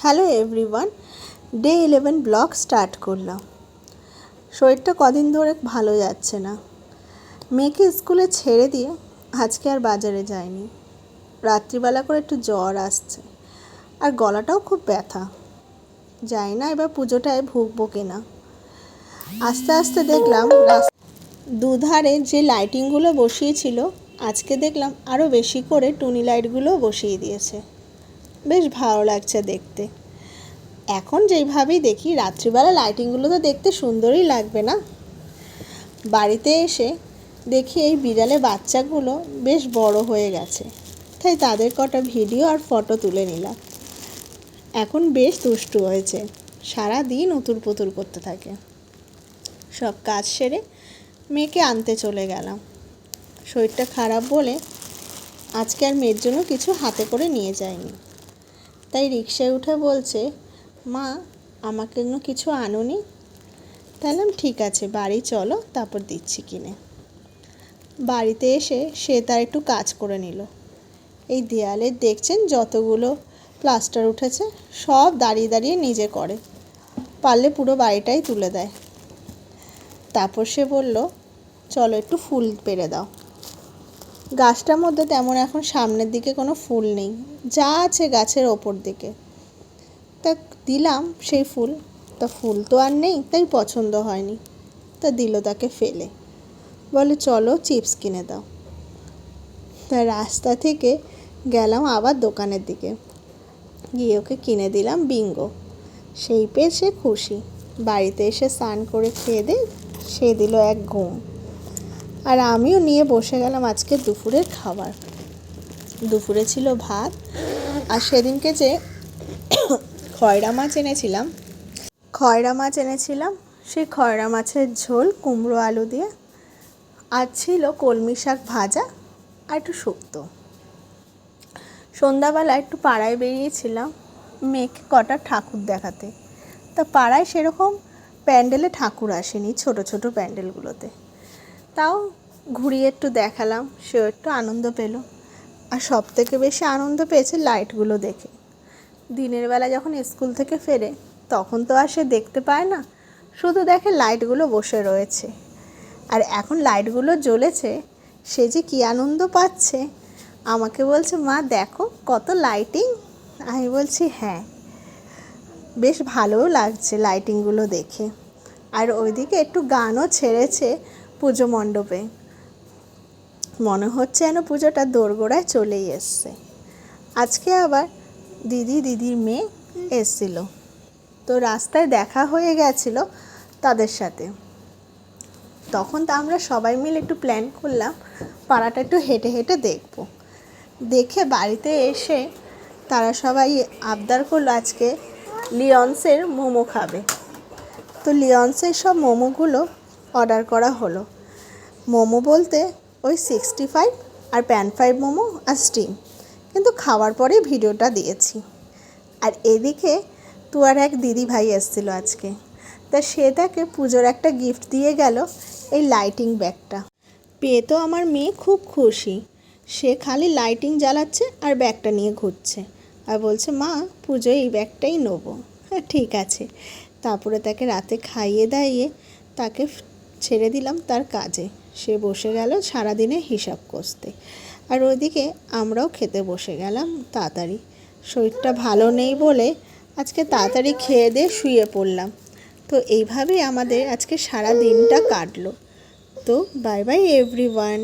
Hello everyone, day 11 blog start করলাম। শরীরটা কদিন ধরে ভালো যাচ্ছে না। মেয়েকে স্কুলে ছেড়ে দিয়ে আজকে আর বাজারে যাইনি। রাত্রিবেলা করে একটু জ্বর আসছে আর গলাটাও খুব ব্যথা। যাই না এবার পুজোটায় ভুগবো কিনা। আস্তে আস্তে দেখলাম দুধারে যে লাইটিংগুলো বসিয়েছিল আজকে দেখলাম আরও বেশি করে টুনি লাইটগুলোও বসিয়ে দিয়েছে। বেশ ভালো লাগছে দেখতে। এখন যেইভাবেই দেখি রাত্রিবেলা লাইটিংগুলো তো দেখতে সুন্দরই লাগবে না। বাড়িতে এসে দেখি এই বিড়ালে বাচ্চাগুলো বেশ বড় হয়ে গেছে, তাই তাদের কটা ভিডিও আর ফটো তুলে নিলাম। এখন বেশ দুষ্টু হয়েছে, সারা দিন উতুর পুতুর করতে থাকে। সব কাজ সেরে মেয়েকে আনতে চলে গেলাম। শরীরটা খারাপ বলে আজকে আর মেয়ের জন্য কিছু হাতে করে নিয়ে যাইনি। তাই রিকশায় উঠে বলছে, মা আমাকে কিছু আনোনি? তাহলে ঠিক আছে, বাড়ি চলো, তারপর দিচ্ছি কিনে। বাড়িতে এসে সে তার একটু কাজ করে নিল। এই দেয়ালে দেখছেন যতগুলো প্লাস্টার উঠেছে সব দাঁড়িয়ে দাঁড়িয়ে নিজে করে, পারলে পুরো বাড়িটাই তুলে দেয়। তারপর সে বলল, চলো একটু ফুল পেড়ে দাও। গাছটার মধ্যে তেমন এখন সামনের দিকে কোনো ফুল নেই, যা আছে গাছের ওপর দিকে। তা দিলাম সেই ফুল, তা ফুল তো আর নেই, তাই পছন্দ হয়নি। তা দিল তাকে ফেলে, বলে চলো চিপস কিনে দাও। তা রাস্তা থেকে গেলাম আবার দোকানের দিকে, গিয়ে ওকে কিনে দিলাম বিঙ্গো। সেই পেয়ে সে খুশি। বাড়িতে এসে স্নান করে খেয়ে দিয়ে সে দিল এক ঘুম। আর আমিও নিয়ে বসে গেলাম আজকে দুপুরের খাবার। দুপুরে ছিল ভাত, আর সেদিনকে যে খয়রা মাছ এনেছিলাম সেই খয়রা মাছের ঝোল কুমড়ো আলু দিয়ে, আর ছিল কলমি শাক ভাজা আর একটু শুক্তো। সন্ধ্যাবেলা একটু পাড়ায় বেরিয়েছিলাম মেয়েকে কটা ঠাকুর দেখাতে। তা পাড়ায় সেরকম প্যান্ডেলে ঠাকুর আসেনি, ছোট ছোট প্যান্ডেলগুলোতে। তাও ঘুরিয়ে একটু দেখালাম, সেও একটু আনন্দ পেল। আর সব থেকে বেশি আনন্দ পেয়েছে লাইটগুলো দেখে। দিনের বেলা যখন স্কুল থেকে ফেরে তখন তো আর সে দেখতে পায় না, শুধু দেখে লাইটগুলো বসে রয়েছে। আর এখন লাইটগুলো জ্বলেছে, সে যে কী আনন্দ পাচ্ছে। আমাকে বলছে, মা দেখো কত লাইটিং। আমি বলছি হ্যাঁ, বেশ ভালোও লাগছে লাইটিংগুলো দেখে। আর ওইদিকে একটু গানও ছেড়েছে পুজো মণ্ডপে। মনে হচ্ছে যেন পুজোটা দোরগোড়ায় চলেই এসছে। আজকে আবার দিদির মেয়ে এসছিল, তো রাস্তায় দেখা হয়ে গেছিল তাদের সাথে। তখন তো আমরা সবাই মিলে একটু প্ল্যান করলাম পাড়াটা একটু হেঁটে হেঁটে দেখব। দেখে বাড়িতে এসে তারা সবাই আবদার করলো আজকে লিওন্সের মোমো খাবে। তো লিওন্সের সব মোমোগুলো অর্ডার করা হলো। মোমো বলতে ওই 65 আর প্যান ফ্রাই মোমো আর স্টিম, কিন্তু খাওয়ার পরে ভিডিওটা দিয়েছি। আর এদিকে তুয়ার এক দিদি ভাই এসেছিলো আজকে, তা সে তাকে পুজোর একটা গিফট দিয়ে গেল, এই লাইটিং ব্যাগটা পেয়ে। তো আমার মেয়ে খুব খুশি, সে খালি লাইটিং জ্বালাচ্ছে আর ব্যাগটা নিয়ে ঘুরছে, আর বলছে মা পুজোয় এই ব্যাগটাই নেবো। হ্যাঁ ঠিক আছে। তারপরে তাকে রাতে খাইয়ে দাইয়ে তাকে ছেড়ে দিলাম তার কাজে। সে বসে গেল সারাদিনে হিসাব কষতে। আর ওইদিকে আমরাও খেতে বসে গেলাম তাড়াতাড়ি। শরীরটা ভালো নেই বলে আজকে তাড়াতাড়ি খেয়ে দিয়ে শুয়ে পড়লাম। তো এইভাবেই আমাদের আজকে সারা দিনটা কাটলো। তো বাই বাই এভরিওয়ান।